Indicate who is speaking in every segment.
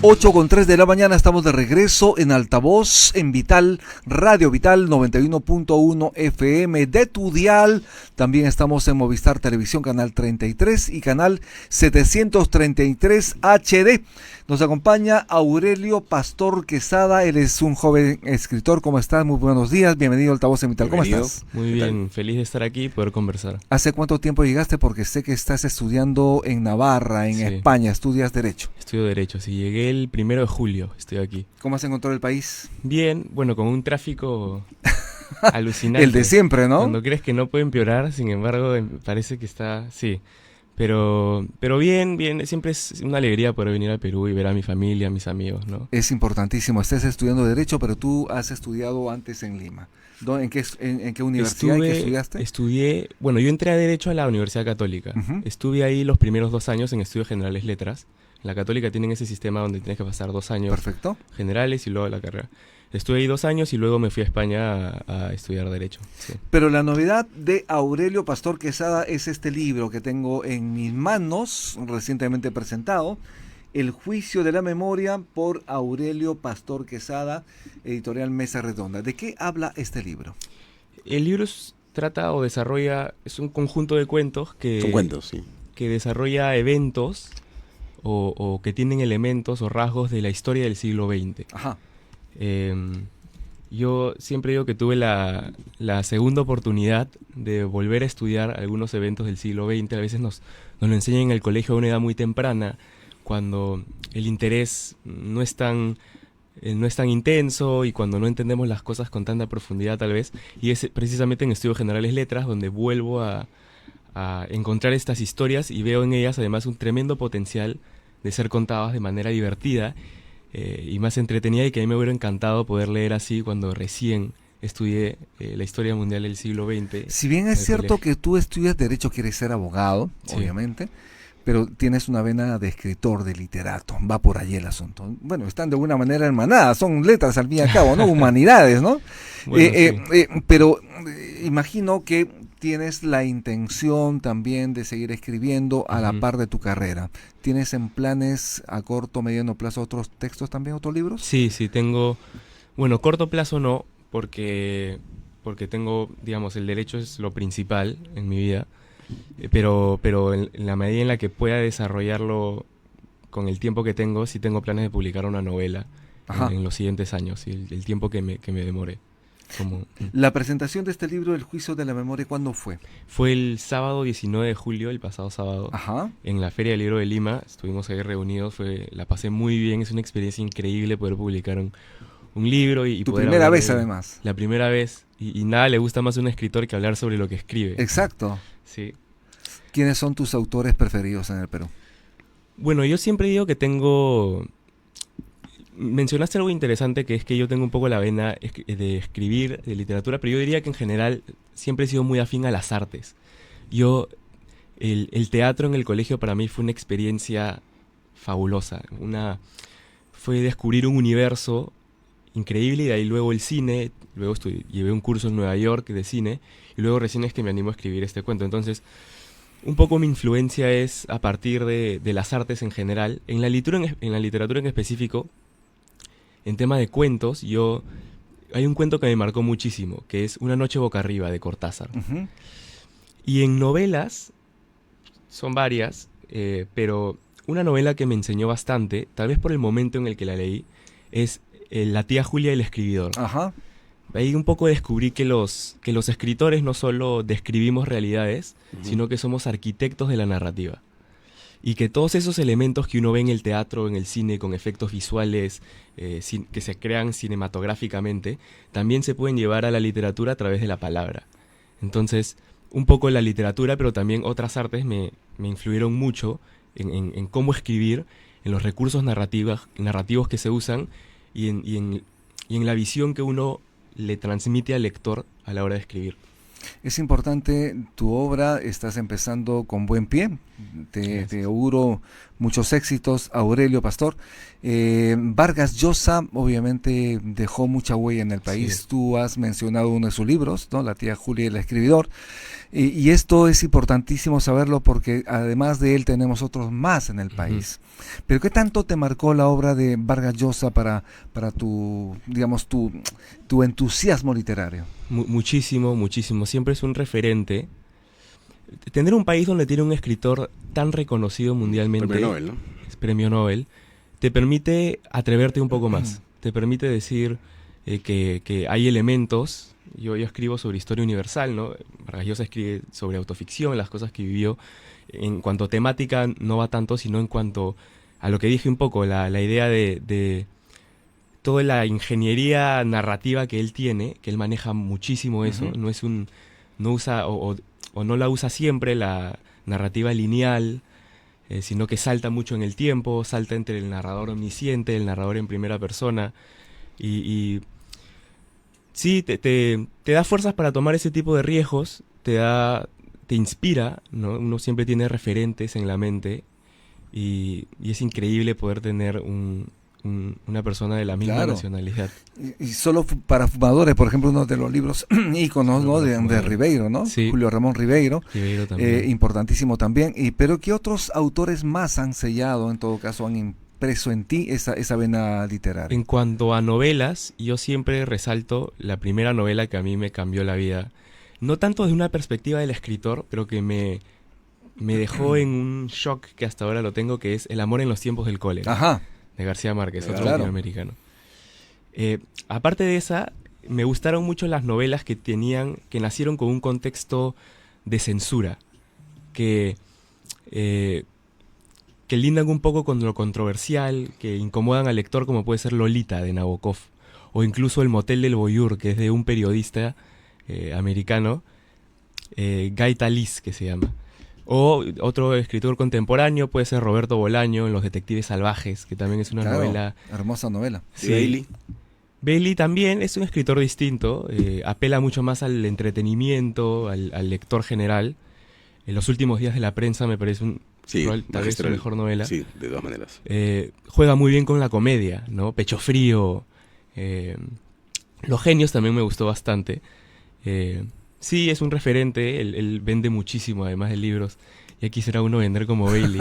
Speaker 1: 8:03 de la mañana, estamos de regreso en Altavoz, en Vital, Radio Vital 91.1 FM de tu dial. También estamos en Movistar Televisión, canal 33 y canal 733 HD. Nos acompaña Aurelio Pastor Quesada, él es un joven escritor. ¿Cómo estás? Muy buenos días, bienvenido a Altavoz en Vital. ¿Cómo estás?
Speaker 2: Muy bien, feliz de estar aquí y poder conversar.
Speaker 1: ¿Hace cuánto tiempo llegaste? Porque sé que estás estudiando en Navarra, en España, estudias Derecho.
Speaker 2: Estudio Derecho, sí, llegué el 1 de julio, estoy aquí.
Speaker 1: ¿Cómo has encontrado el país?
Speaker 2: Bien, bueno, con un tráfico alucinante.
Speaker 1: El de siempre, ¿no?
Speaker 2: Cuando crees que no puede empeorar, sin embargo, parece que está, sí. Pero bien, siempre es una alegría poder venir al Perú y ver a mi familia, a mis amigos, ¿no?
Speaker 1: Es importantísimo, estás estudiando Derecho, pero tú has estudiado antes en Lima. ¿En qué universidad estudiaste?
Speaker 2: Bueno, yo entré a Derecho a la Universidad Católica.
Speaker 1: Uh-huh.
Speaker 2: Estuve ahí los primeros 2 años en Estudios Generales Letras. En la Católica tienen ese sistema donde tienes que pasar 2 años.
Speaker 1: Perfecto.
Speaker 2: Generales y luego la carrera. Estuve ahí 2 años y luego me fui a España a estudiar Derecho. Sí.
Speaker 1: Pero la novedad de Aurelio Pastor Quesada es este libro que tengo en mis manos, recientemente presentado, El Juicio de la Memoria, por Aurelio Pastor Quesada, editorial Mesa Redonda. ¿De qué habla este libro?
Speaker 2: El libro trata o desarrolla, es un conjunto de cuentos que...
Speaker 3: Son cuentos, sí.
Speaker 2: Que desarrolla eventos o que tienen elementos o rasgos de la historia del siglo XX.
Speaker 1: Ajá.
Speaker 2: Yo siempre digo que tuve la segunda oportunidad de volver a estudiar algunos eventos del siglo XX. A veces nos lo enseñan en el colegio a una edad muy temprana, cuando el interés no es tan intenso y cuando no entendemos las cosas con tanta profundidad tal vez. Y es precisamente en Estudios Generales Letras donde vuelvo a encontrar estas historias y veo en ellas además un tremendo potencial de ser contadas de manera divertida y más entretenida, y que a mí me hubiera encantado poder leer así cuando recién estudié la historia mundial del siglo XX.
Speaker 1: Si bien es cierto que tú estudias Derecho, quieres ser abogado, sí, obviamente, pero tienes una vena de escritor, de literato, va por allí el asunto. Bueno, están de alguna manera hermanadas, son letras al fin y al cabo, ¿no? Humanidades, ¿no?
Speaker 2: Bueno, sí.
Speaker 1: Pero imagino que tienes la intención también de seguir escribiendo a la par de tu carrera. ¿Tienes en planes a corto, mediano plazo otros textos también, otros libros?
Speaker 2: Sí, tengo... Bueno, corto plazo no, porque tengo, digamos, el derecho es lo principal en mi vida, pero en la medida en la que pueda desarrollarlo con el tiempo que tengo, sí tengo planes de publicar una novela en los siguientes años, y el tiempo que me demore.
Speaker 1: La presentación de este libro, El Juicio de la Memoria, ¿cuándo fue?
Speaker 2: Fue el sábado 19 de julio, el pasado sábado.
Speaker 1: Ajá.
Speaker 2: En la Feria del Libro de Lima. Estuvimos ahí reunidos, la pasé muy bien, es una experiencia increíble poder publicar un libro y
Speaker 1: tu
Speaker 2: poder
Speaker 1: primera vez además.
Speaker 2: La primera vez, y nada le gusta más a un escritor que hablar sobre lo que escribe.
Speaker 1: Exacto.
Speaker 2: Sí.
Speaker 1: ¿Quiénes son tus autores preferidos en el Perú?
Speaker 2: Bueno, yo siempre digo que tengo... Mencionaste algo interesante, que es que yo tengo un poco la vena de escribir, de literatura, pero yo diría que en general siempre he sido muy afín a las artes. El teatro en el colegio para mí fue una experiencia fabulosa. Fue descubrir un universo increíble, y de ahí luego el cine. Luego llevé un curso en Nueva York de cine, y luego recién es que me animo a escribir este cuento. Entonces, un poco mi influencia es a partir de las artes en general. En la literatura en específico, en tema de cuentos, hay un cuento que me marcó muchísimo, que es Una noche boca arriba, de Cortázar.
Speaker 1: Uh-huh.
Speaker 2: Y en novelas, son varias, pero una novela que me enseñó bastante, tal vez por el momento en el que la leí, es La tía Julia y el escribidor.
Speaker 1: Ajá.
Speaker 2: Ahí un poco descubrí que los escritores no solo describimos realidades, sino que somos arquitectos de la narrativa. Y que todos esos elementos que uno ve en el teatro, en el cine, con efectos visuales que se crean cinematográficamente, también se pueden llevar a la literatura a través de la palabra. Entonces, un poco la literatura, pero también otras artes me influyeron mucho en cómo escribir, en los recursos narrativos que se usan y en la visión que uno le transmite al lector a la hora de escribir.
Speaker 1: Es importante tu obra, estás empezando con buen pie, te auguro muchos éxitos, Aurelio Pastor. Vargas Llosa obviamente dejó mucha huella en el país.
Speaker 2: Sí.
Speaker 1: Tú has mencionado uno de sus libros, ¿no? La tía Julia y el escribidor. Y esto es importantísimo saberlo porque además de él tenemos otros más en el país. Pero ¿qué tanto te marcó la obra de Vargas Llosa para tu, digamos, tu entusiasmo literario?
Speaker 2: Muchísimo, muchísimo. Siempre es un referente. Tener un país donde tiene un escritor tan reconocido mundialmente,
Speaker 3: Premio Nobel, ¿no?
Speaker 2: es premio Nobel, te permite atreverte un poco más. Te permite decir que hay elementos. Yo escribo sobre historia universal, ¿no? Vargas Llosa escribe sobre autoficción, las cosas que vivió. En cuanto a temática, no va tanto, sino en cuanto a lo que dije un poco, la idea de toda la ingeniería narrativa que él tiene, que él maneja muchísimo eso. No usa o no la usa siempre la narrativa lineal, sino que salta mucho en el tiempo, salta entre el narrador omnisciente, el narrador en primera persona, y sí, te da fuerzas para tomar ese tipo de riesgos, te inspira, ¿no? Uno siempre tiene referentes en la mente, y es increíble poder tener una persona de la misma nacionalidad.
Speaker 1: Y solo para fumadores, por ejemplo, uno de los libros íconos, ¿no? de Ribeiro, ¿no?
Speaker 2: Sí.
Speaker 1: Julio Ramón Ribeiro,
Speaker 2: también.
Speaker 1: importantísimo también. Pero ¿qué otros autores más han sellado, en todo caso, han impreso en ti esa vena literaria?
Speaker 2: En cuanto a novelas, yo siempre resalto la primera novela que a mí me cambió la vida. No tanto desde una perspectiva del escritor, pero que me dejó en un shock que hasta ahora lo tengo, que es El amor en los tiempos del cólera.
Speaker 1: Ajá.
Speaker 2: De García Márquez, otro
Speaker 1: Claro.
Speaker 2: latinoamericano. Aparte de esa, me gustaron mucho las novelas que nacieron con un contexto de censura, que lindan un poco con lo controversial, que incomodan al lector, como puede ser Lolita de Nabokov, o incluso El motel del Voyeur, que es de un periodista americano, Guy Talís, que se llama. O otro escritor contemporáneo puede ser Roberto Bolaño en Los detectives salvajes, que también es una novela.
Speaker 1: Hermosa novela.
Speaker 3: Sí. Bailey.
Speaker 2: Bailey también es un escritor distinto, apela mucho más al entretenimiento, al lector general. En Los últimos días de la prensa me parece tal vez su mejor novela.
Speaker 3: Sí, de todas maneras.
Speaker 2: Juega muy bien con la comedia, ¿no? Pecho Frío. Los genios también me gustó bastante. Sí, es un referente, él vende muchísimo además de libros. Ya quisiera uno vender como Bailey.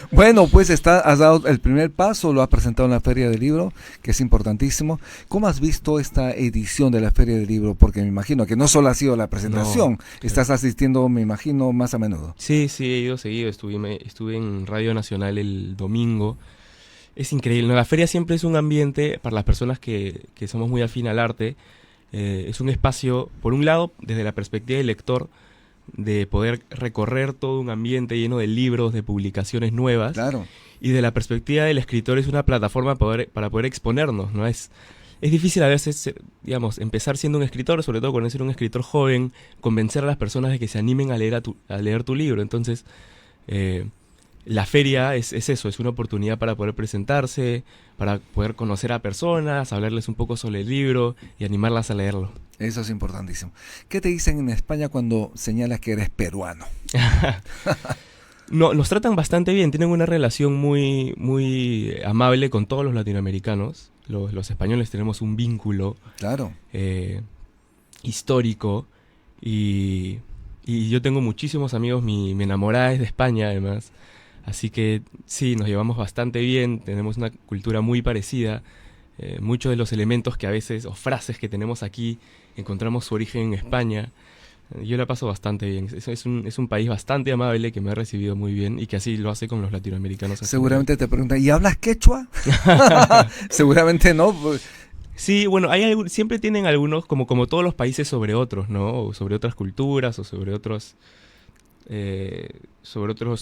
Speaker 1: Bueno, pues has dado el primer paso, lo has presentado en la Feria del Libro, que es importantísimo. ¿Cómo has visto esta edición de la Feria del Libro? Porque me imagino que no solo ha sido la presentación, estás asistiendo, me imagino, más a menudo.
Speaker 2: Sí, he ido seguido, estuve en Radio Nacional el domingo. Es increíble, ¿no? La feria siempre es un ambiente para las personas que somos muy afín al arte. Es un espacio, por un lado, desde la perspectiva del lector, de poder recorrer todo un ambiente lleno de libros, de publicaciones nuevas.
Speaker 1: Claro.
Speaker 2: Y de la perspectiva del escritor es una plataforma para poder exponernos, ¿no? Es difícil a veces, digamos, empezar siendo un escritor, sobre todo cuando eres un escritor joven, convencer a las personas de que se animen a leer tu libro. Entonces, la feria es eso, es una oportunidad para poder presentarse, para poder conocer a personas, hablarles un poco sobre el libro y animarlas a leerlo.
Speaker 1: Eso es importantísimo. ¿Qué te dicen en España cuando señalas que eres peruano?
Speaker 2: No, nos tratan bastante bien, tienen una relación muy, muy amable con todos los latinoamericanos. Los españoles tenemos un vínculo histórico y yo tengo muchísimos amigos, mi enamorada es de España además. Así que sí, nos llevamos bastante bien, tenemos una cultura muy parecida. Muchos de los elementos que a veces, o frases que tenemos aquí, encontramos su origen en España. Yo la paso bastante bien. Es un país bastante amable que me ha recibido muy bien y que así lo hace con los latinoamericanos.
Speaker 1: Seguramente te preguntan, ¿y hablas quechua? Seguramente no.
Speaker 2: Sí, bueno, siempre tienen algunos, como todos los países, sobre otros, ¿no? O sobre otras culturas o sobre otros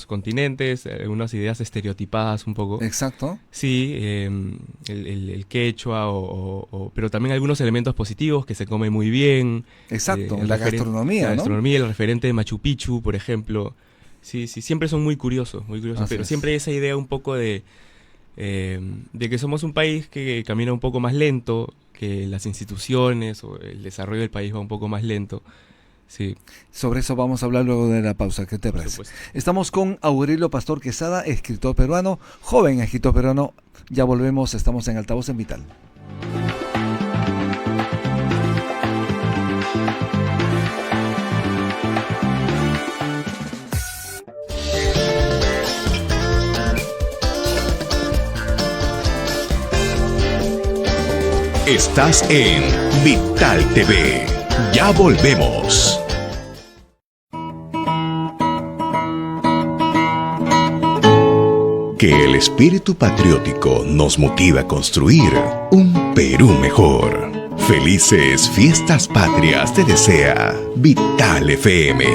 Speaker 2: continentes, algunas ideas estereotipadas un poco.
Speaker 1: Exacto.
Speaker 2: Sí, el quechua, pero también algunos elementos positivos, que se come muy bien.
Speaker 1: Exacto, la gastronomía, ¿no?
Speaker 2: La gastronomía, el referente de Machu Picchu, por ejemplo. Sí, siempre son muy curiosos, pero siempre hay esa idea un poco de que somos un país que camina un poco más lento, que las instituciones o el desarrollo del país va un poco más lento. Sí.
Speaker 1: Sobre eso vamos a hablar luego de la pausa. ¿Qué te parece? Estamos con Aurelio Pastor Quesada, escritor peruano, joven escritor peruano. Ya volvemos, estamos en Altavoz en Vital.
Speaker 3: Estás en Vital TV. Ya volvemos. Que el espíritu patriótico nos motive a construir un Perú mejor. Felices fiestas patrias te desea Vital FM.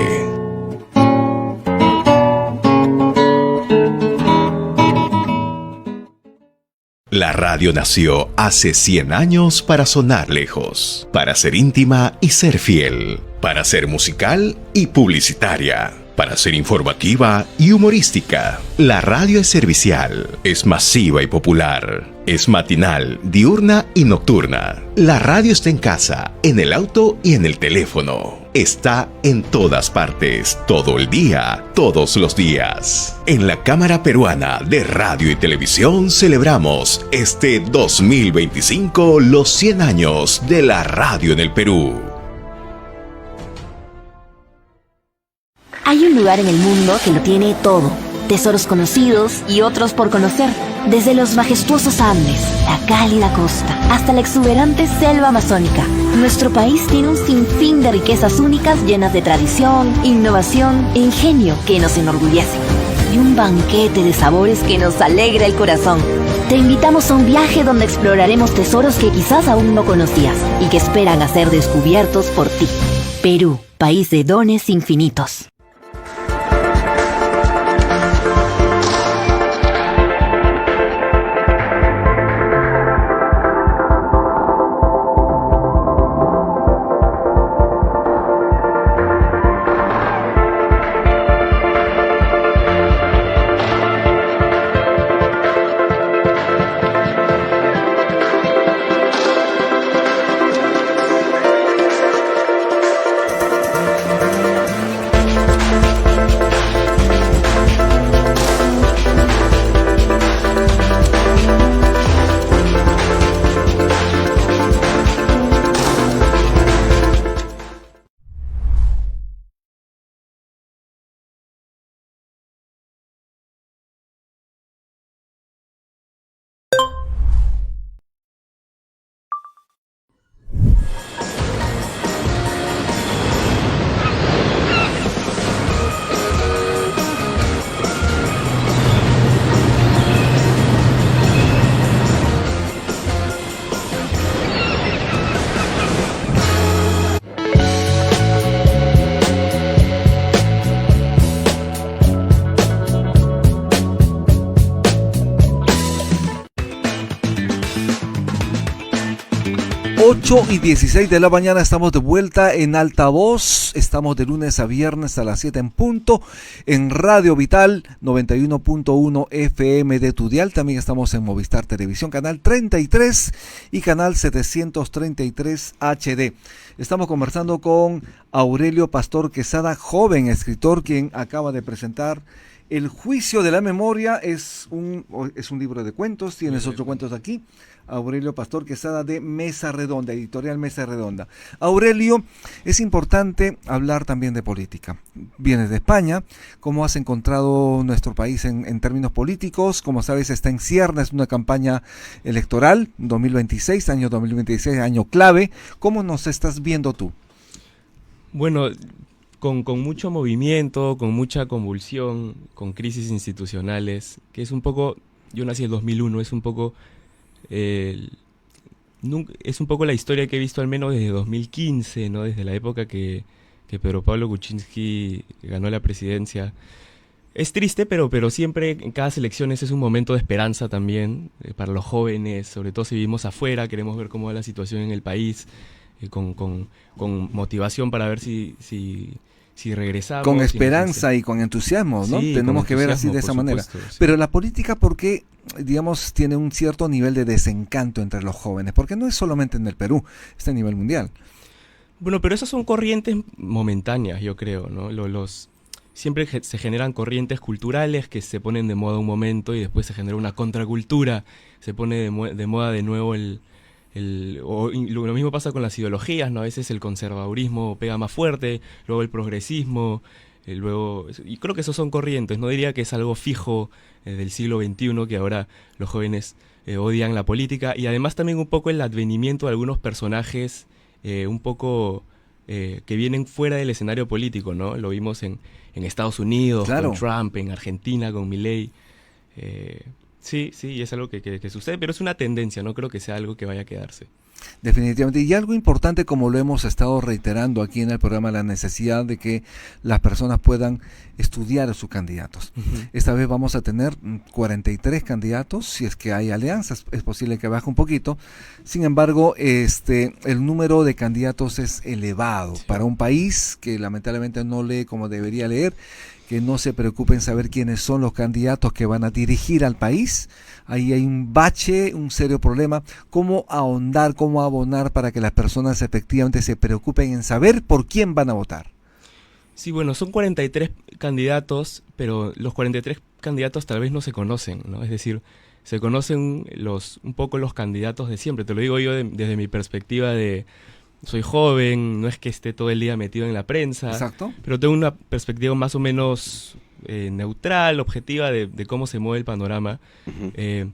Speaker 3: La radio nació hace 100 años para sonar lejos, para ser íntima y ser fiel, para ser musical y publicitaria, para ser informativa y humorística. La radio es servicial, es masiva y popular, es matinal, diurna y nocturna. La radio está en casa, en el auto y en el teléfono. Está en todas partes, todo el día, todos los días. En la Cámara Peruana de Radio y Televisión celebramos este 2025 los 100 años de la radio en el Perú.
Speaker 4: Hay un lugar en el mundo que lo tiene todo. Tesoros conocidos y otros por conocer. Desde los majestuosos Andes, la cálida costa, hasta la exuberante selva amazónica. Nuestro país tiene un sinfín de riquezas únicas llenas de tradición, innovación e ingenio que nos enorgullece. Y un banquete de sabores que nos alegra el corazón. Te invitamos a un viaje donde exploraremos tesoros que quizás aún no conocías y que esperan a ser descubiertos por ti. Perú, país de dones infinitos.
Speaker 1: Y 16 de la mañana, estamos de vuelta en Altavoz. Estamos de lunes a viernes a las 7 en punto en Radio Vital 91.1 FM de tu dial. También estamos en Movistar Televisión, canal 33 y canal 733 HD. Estamos conversando con Aurelio Pastor Quesada, joven escritor, quien acaba de presentar El Juicio de la Memoria. Es un libro de cuentos. Tienes otros cuentos aquí. Aurelio Pastor Quesada, de Mesa Redonda, editorial Mesa Redonda. Aurelio, es importante hablar también de política. Vienes de España. ¿Cómo has encontrado nuestro país en términos políticos? Como sabes, está en ciernes una campaña electoral, 2026, año 2026, año clave. ¿Cómo nos estás viendo tú?
Speaker 2: Bueno, con mucho movimiento, con mucha convulsión, con crisis institucionales, que es un poco, yo nací en 2001, es un poco la historia que he visto al menos desde 2015, ¿no? Desde la época que Pedro Pablo Kuczynski ganó la presidencia. Es triste, pero siempre en cada elección es un momento de esperanza también para los jóvenes, sobre todo si vivimos afuera, queremos ver cómo va la situación en el país, con motivación para ver si regresamos.
Speaker 1: Con esperanza y con entusiasmo, ¿no?
Speaker 2: Sí,
Speaker 1: tenemos que ver así de esa manera. Sí. Pero la política, ¿por qué, digamos, tiene un cierto nivel de desencanto entre los jóvenes? Porque no es solamente en el Perú, es a nivel mundial.
Speaker 2: Bueno, pero esas son corrientes momentáneas, yo creo, ¿no? Siempre se generan corrientes culturales que se ponen de moda un momento y después se genera una contracultura, se pone de moda de nuevo lo mismo pasa con las ideologías, ¿no? A veces el conservadurismo pega más fuerte, luego el progresismo, y creo que esos son corrientes, no diría que es algo fijo del siglo XXI, que ahora los jóvenes odian la política, y además también un poco el advenimiento de algunos personajes un poco que vienen fuera del escenario político, ¿no? Lo vimos en Estados Unidos,
Speaker 1: claro,
Speaker 2: con Trump, en Argentina, con Milei. Sí, es algo que sucede, pero es una tendencia, no creo que sea algo que vaya a quedarse.
Speaker 1: Definitivamente. Y algo importante, como lo hemos estado reiterando aquí en el programa, la necesidad de que las personas puedan estudiar a sus candidatos.
Speaker 2: Uh-huh.
Speaker 1: Esta vez vamos a tener 43 candidatos, si es que hay alianzas, es posible que baje un poquito. Sin embargo, el número de candidatos es elevado, sí, para un país que lamentablemente no lee como debería leer, que no se preocupen en saber quiénes son los candidatos que van a dirigir al país. Ahí hay un bache, un serio problema. ¿Cómo ahondar, cómo abonar para que las personas efectivamente se preocupen en saber por quién van a votar?
Speaker 2: Sí, bueno, son 43 candidatos, pero los 43 candidatos tal vez no se conocen, ¿no? Es decir, se conocen un poco los candidatos de siempre. Te lo digo yo desde mi perspectiva de... Soy joven, no es que esté todo el día metido en la prensa.
Speaker 1: Exacto.
Speaker 2: Pero tengo una perspectiva más o menos neutral, objetiva de cómo se mueve el panorama. Uh-huh.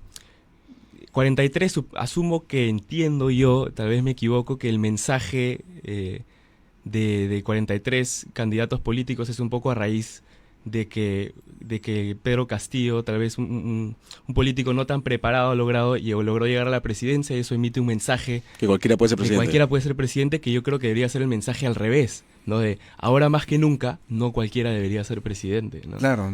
Speaker 2: 43, asumo que entiendo yo, tal vez me equivoco, que el mensaje de 43 candidatos políticos es un poco a raíz de que Pedro Castillo, tal vez un político no tan preparado, logró llegar a la presidencia, y eso emite un mensaje
Speaker 5: que cualquiera puede ser presidente.
Speaker 2: Que cualquiera puede ser presidente, que yo creo que debería ser el mensaje al revés, ¿no? De ahora más que nunca, no cualquiera debería ser presidente, ¿no?
Speaker 1: Claro,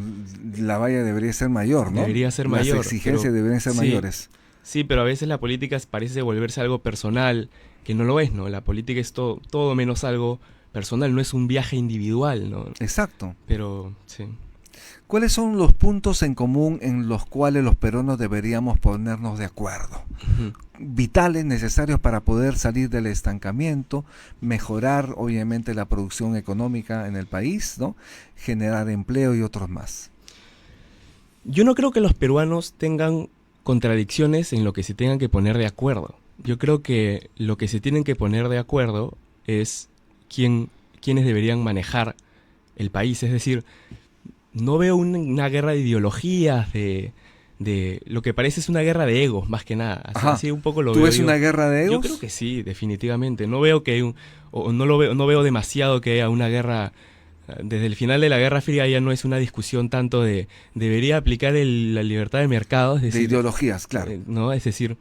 Speaker 1: la valla debería ser mayor, ¿no?
Speaker 2: Debería ser mayor.
Speaker 1: Las exigencias deberían ser mayores.
Speaker 2: Sí, pero a veces la política parece volverse algo personal, que no lo es, ¿no? La política es todo menos algo personal, no es un viaje individual, ¿no?
Speaker 1: Exacto.
Speaker 2: Pero, sí.
Speaker 1: ¿Cuáles son los puntos en común en los cuales los peruanos deberíamos ponernos de acuerdo? Uh-huh. Vitales, necesarios para poder salir del estancamiento, mejorar obviamente la producción económica en el país, ¿no? Generar empleo y otros más.
Speaker 2: Yo no creo que los peruanos tengan contradicciones en lo que se tengan que poner de acuerdo. Yo creo que lo que se tienen que poner de acuerdo es quiénes deberían manejar el país. Es decir, no veo una guerra de ideologías, de lo que parece es una guerra de egos, más que nada. Así un poco lo
Speaker 1: ¿Tú
Speaker 2: veo
Speaker 1: ves una guerra de egos?
Speaker 2: Yo creo que sí, definitivamente. No veo que no veo demasiado que haya una guerra. Desde el final de la Guerra Fría ya no es una discusión tanto de debería aplicar la libertad de mercado. Es decir,
Speaker 1: de ideologías, claro.
Speaker 2: ¿no? Es decir,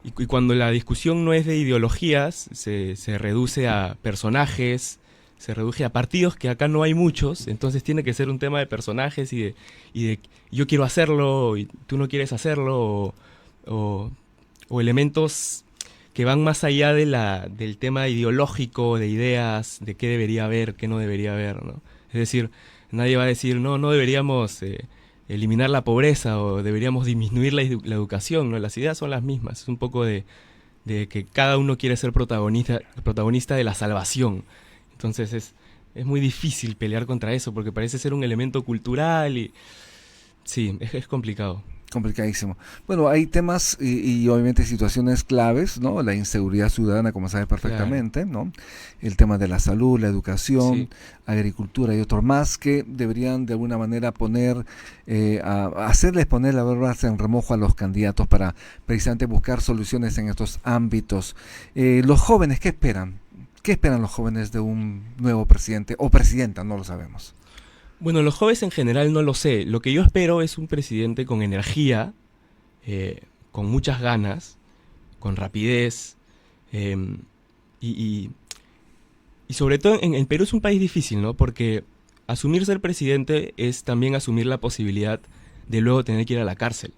Speaker 2: y cuando la discusión no es de ideologías, se reduce a personajes, se reduce a partidos, que acá no hay muchos, entonces tiene que ser un tema de personajes y de yo quiero hacerlo y tú no quieres hacerlo, o elementos que van más allá del tema ideológico, de ideas, de qué debería haber, qué no debería haber, ¿no? Es decir, nadie va a decir, no deberíamos eliminar la pobreza o deberíamos disminuir la educación, ¿no? Las ideas son las mismas, es un poco de que cada uno quiere ser protagonista de la salvación. Entonces es muy difícil pelear contra eso porque parece ser un elemento cultural y sí, es complicado.
Speaker 1: Complicadísimo. Bueno, hay temas y obviamente situaciones claves, ¿no? La inseguridad ciudadana, como sabes perfectamente, claro, ¿no? El tema de la salud, la educación, sí, agricultura y otros más que deberían de alguna manera hacerles poner la verdad en remojo a los candidatos para precisamente buscar soluciones en estos ámbitos. Los jóvenes, ¿qué esperan? ¿Qué esperan los jóvenes de un nuevo presidente o presidenta? No lo sabemos.
Speaker 2: Bueno, los jóvenes en general no lo sé. Lo que yo espero es un presidente con energía, con muchas ganas, con rapidez, y sobre todo en Perú es un país difícil, ¿no? Porque asumir ser presidente es también asumir la posibilidad de luego tener que ir a la cárcel.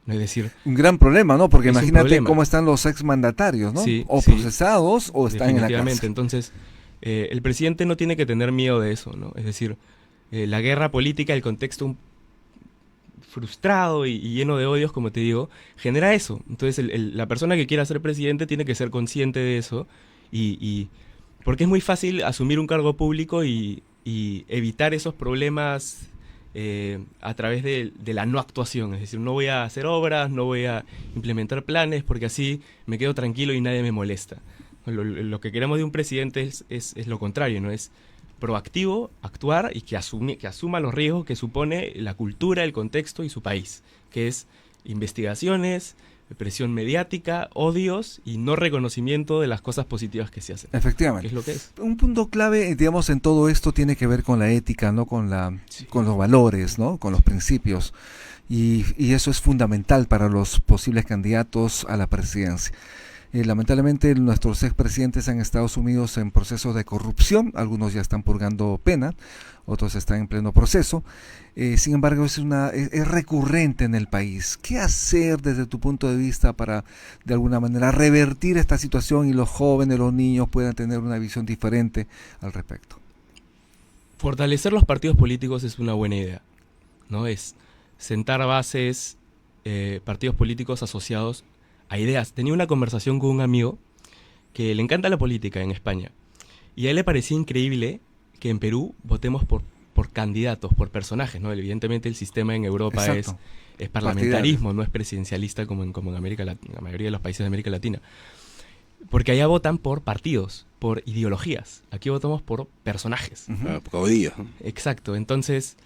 Speaker 2: Es decir,
Speaker 1: un gran problema, ¿no? Porque imagínate cómo están los exmandatarios, ¿no? Sí, o procesados o están en la cárcel.
Speaker 2: Entonces, el presidente no tiene que tener miedo de eso, ¿no? Es decir, la guerra política, el contexto frustrado y lleno de odios, como te digo, genera eso. Entonces la persona que quiera ser presidente tiene que ser consciente de eso y Porque es muy fácil asumir un cargo público y evitar esos problemas a través de la no actuación. Es decir, no voy a hacer obras, no voy a implementar planes, porque así me quedo tranquilo y nadie me molesta. Lo que queremos de un presidente es lo contrario, ¿no? Es proactivo, actuar y que asuma los riesgos que supone la cultura, el contexto y su país, que es investigaciones, presión mediática, odios y no reconocimiento de las cosas positivas que se hacen.
Speaker 1: Efectivamente.
Speaker 2: ¿Qué es lo que es?
Speaker 1: Un punto clave, digamos, en todo esto tiene que ver con la ética, ¿no? Con los valores, ¿no? Con los principios. Y eso es fundamental para los posibles candidatos a la presidencia. Lamentablemente nuestros expresidentes han estado sumidos en procesos de corrupción, algunos ya están purgando pena, otros están en pleno proceso. Sin embargo, es recurrente en el país. ¿Qué hacer desde tu punto de vista para, de alguna manera, revertir esta situación y los jóvenes, los niños puedan tener una visión diferente al respecto?
Speaker 2: Fortalecer los partidos políticos es una buena idea, ¿no? Es sentar bases, partidos políticos asociados a ideas. Tenía una conversación con un amigo que le encanta la política en España y a él le parecía increíble que en Perú votemos por candidatos, por personajes, ¿no? Evidentemente el sistema en Europa es parlamentarismo, no es presidencialista como en América Latina, la mayoría de los países de América Latina. Porque allá votan por partidos, por ideologías. Aquí votamos por personajes.
Speaker 5: Por caudillos.
Speaker 2: Exacto. Entonces,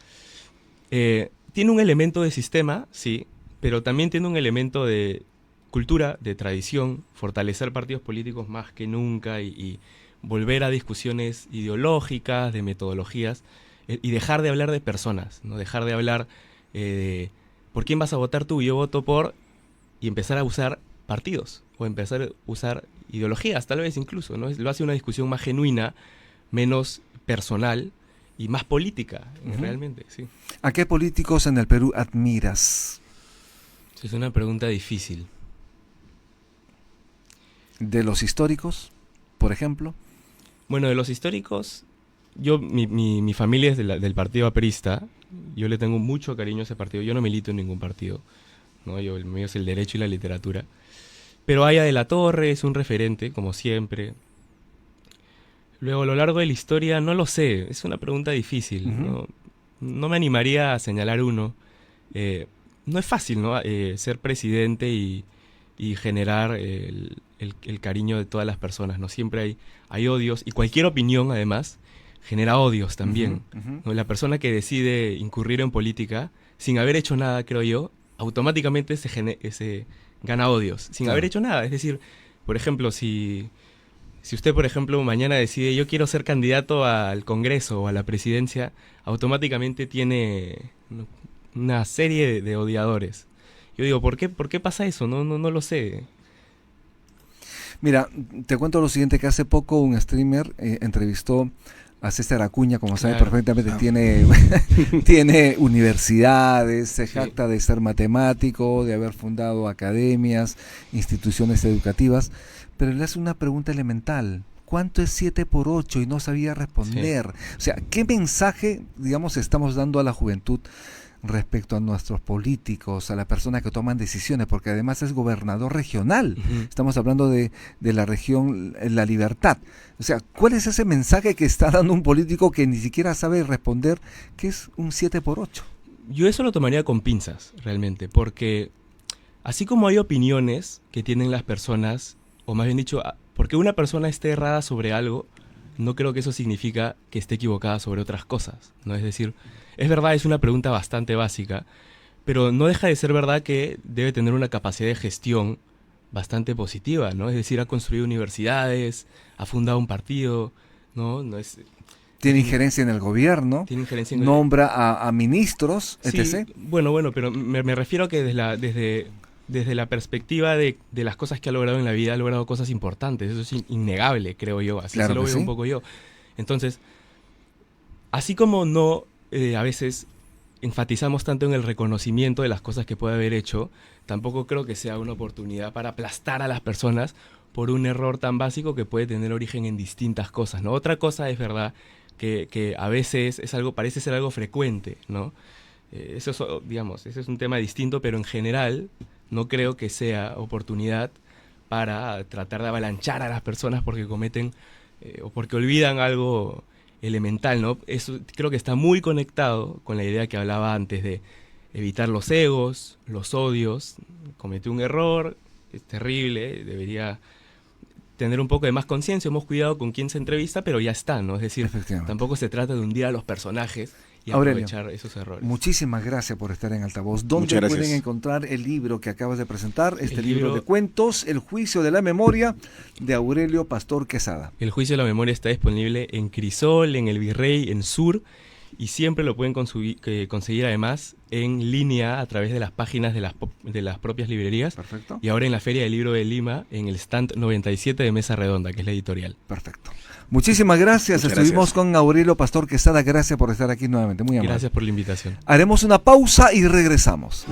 Speaker 2: tiene un elemento de sistema, sí, pero también tiene un elemento de cultura, de tradición, fortalecer partidos políticos más que nunca y volver a discusiones ideológicas, de metodologías, y dejar de hablar de personas, ¿no? Dejar de hablar de ¿por quién vas a votar tú? Yo voto por... y empezar a usar partidos, o empezar a usar ideologías, tal vez incluso, ¿no? Lo hace una discusión más genuina, menos personal y más política, realmente, sí.
Speaker 1: ¿A qué políticos en el Perú admiras?
Speaker 2: Es una pregunta difícil.
Speaker 1: ¿De los históricos, por ejemplo?
Speaker 2: Bueno, de los históricos, mi familia es del partido aprista. Yo le tengo mucho cariño a ese partido. Yo no milito en ningún partido, ¿no? El mío es el derecho y la literatura. Pero Aya de la Torre es un referente, como siempre. Luego, a lo largo de la historia, no lo sé. Es una pregunta difícil, ¿no? No me animaría a señalar uno. No es fácil, ¿no? Ser presidente y generar el cariño de todas las personas, ¿no? Siempre hay odios, y cualquier opinión, además, genera odios también. ¿No? La persona que decide incurrir en política, sin haber hecho nada, creo yo, automáticamente se gana odios, sin haber hecho nada. Es decir, por ejemplo, si usted, por ejemplo, mañana decide, yo quiero ser candidato al Congreso o a la presidencia, automáticamente tiene una serie de odiadores. Yo digo, ¿por qué pasa eso? No lo sé.
Speaker 1: Mira, te cuento lo siguiente, que hace poco un streamer entrevistó a César Acuña, como sabe perfectamente, tiene universidades, se jacta de ser matemático, de haber fundado academias, instituciones educativas, pero le hace una pregunta elemental: ¿cuánto es 7 por 8? Y no sabía responder. Sí. O sea, ¿qué mensaje, digamos, estamos dando a la juventud respecto a nuestros políticos, a las personas que toman decisiones? Porque además es gobernador regional. Estamos hablando de la región La Libertad. O sea, ¿cuál es ese mensaje que está dando un político que ni siquiera sabe responder qué es un 7 por 8?
Speaker 2: Yo eso lo tomaría con pinzas, realmente, porque así como hay opiniones que tienen las personas, o más bien dicho, porque una persona esté errada sobre algo, no creo que eso significa que esté equivocada sobre otras cosas, ¿no? Es decir, es verdad, es una pregunta bastante básica, pero no deja de ser verdad que debe tener una capacidad de gestión bastante positiva, ¿no? Es decir, ha construido universidades, ha fundado un partido, ¿no?
Speaker 1: Tiene injerencia en el gobierno, nombra a ministros, etc.
Speaker 2: Sí, bueno, pero me refiero a que desde la perspectiva de las cosas que ha logrado en la vida, ha logrado cosas importantes. Eso es innegable, creo yo. Así se lo veo un poco yo. Entonces, así como no a veces enfatizamos tanto en el reconocimiento de las cosas que puede haber hecho, tampoco creo que sea una oportunidad para aplastar a las personas por un error tan básico que puede tener origen en distintas cosas, ¿no? Otra cosa es verdad que a veces parece ser algo frecuente, ¿no? Eso es un tema distinto, pero en general no creo que sea oportunidad para tratar de avalanchar a las personas porque cometen o porque olvidan algo elemental, ¿no? Eso creo que está muy conectado con la idea que hablaba antes de evitar los egos, los odios. Cometió un error, es terrible, debería tener un poco de más conciencia. Hemos cuidado con quién se entrevista, pero ya está, ¿no? Es decir, tampoco se trata de hundir a los personajes y
Speaker 1: Aurelio,
Speaker 2: aprovechar esos errores.
Speaker 1: Muchísimas gracias por estar en Altavoz. ¿Dónde pueden encontrar el libro que acabas de presentar? Este libro de cuentos, El juicio de la memoria, de Aurelio Pastor Quesada.
Speaker 2: El juicio de la memoria está disponible en Crisol, en El Virrey, en Sur, y siempre lo pueden conseguir además en línea a través de las páginas de las propias librerías.
Speaker 1: Perfecto.
Speaker 2: Y ahora en la Feria del Libro de Lima, en el stand 97 de Mesa Redonda, que es la editorial.
Speaker 1: Perfecto. Muchísimas gracias. Estuvimos con Aurelio Pastor Quesada. Gracias por estar aquí nuevamente. Muy amable.
Speaker 2: Gracias por la invitación.
Speaker 1: Haremos una pausa y regresamos.